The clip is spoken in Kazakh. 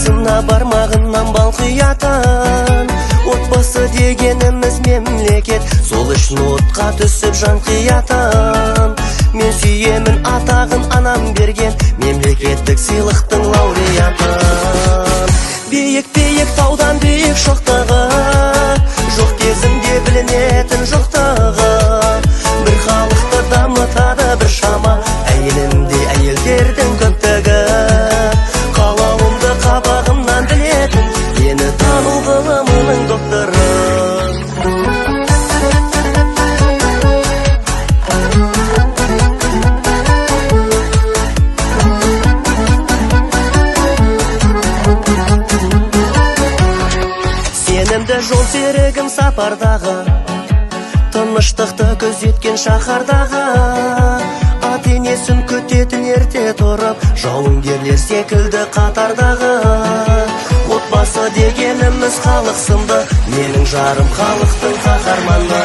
басына бармағынан бал құятын. Отбасы дегеніміз мемлекет, сол үшін отқа түсіп жан қиятын. Мен сүйемін атағын анам берген, мемлекеттік сыйлықтың лауреатын. Биік-биік таудан биік шоқтығы, жоқ кезінде білінетін жоқтығы. Бір халықты дамытады бір шама, әйелінде әйелдердің көптігі. Қалауымды қабағымнан білетін, мені тану ғылымының докторы. Сенімді жол серігім сапардағы, тыныштықты көзеткен шаһардағы. Ата-енесін күтетін ерте тұрып, жауынгерлер секілді қатардағы. Отбасы дегеніміз халық сынды, менің жарым халықтың қаһарманы.